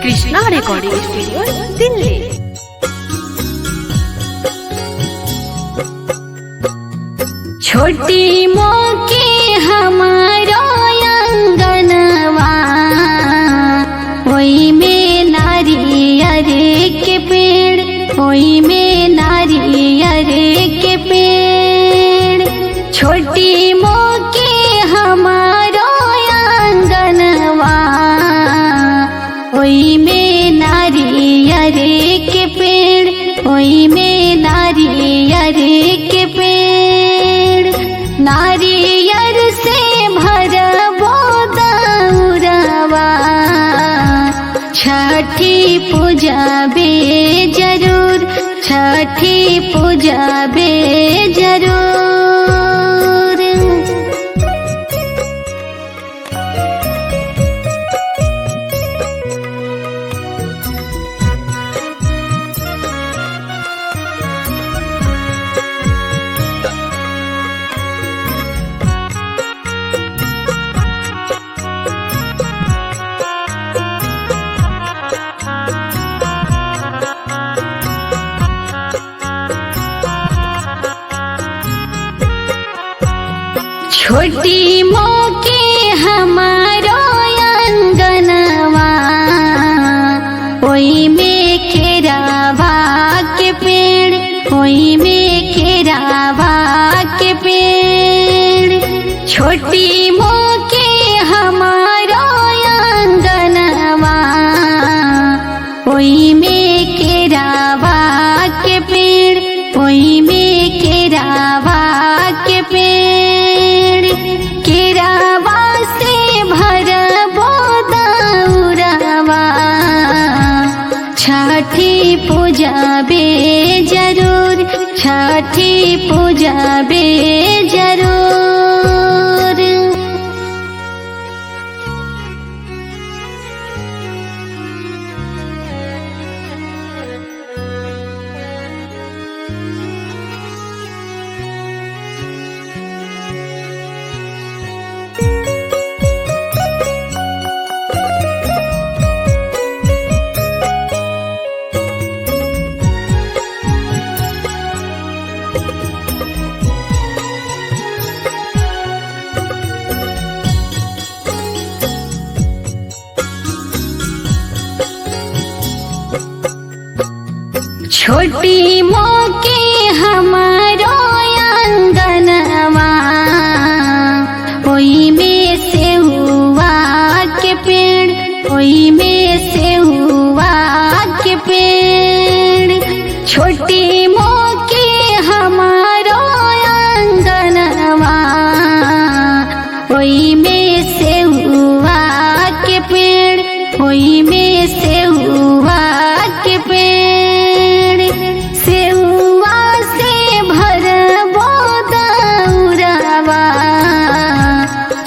Krishna recording studio Delhi. छोटी मोके हमारो अंगनवा ओई में नारियर के पेड़, ओई में नारियर के पेड़। छोटी मोके हमारो अंगनवा ओई में नारियर के पेड़, ओई में नारियर के पेड़। नारियर से भरबो दौरवा छठी पूजा बे जरूर, छठी पूजा बे जरूर। छोटी मोके हमारो अंगनवा ओई में केरावा के पेड़, ओई में केरावा के पेड़। छोटी मोके हमारो अंगनवा ओई में केरावा के पेड़, ओई में केरावा के पेड़। केरावा से भरबो दौरवा छठी पूजा बे जरूर, छठी पूजा बे जरूर। छोटी मोके हमारो अंगनवा ओई में सेहुआ के पेड़, ओई में सेहुआ के पेड़। छोटी मोके हमारो अंगनवा ओई में सेहुआ के पेड़, ओई में सेहुआ के पेड़।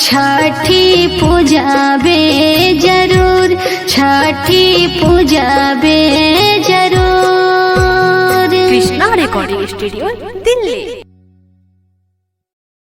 छठी पूजा बे जरूर, छठी पूजा बे जरूर। Krishna recording studio Delhi.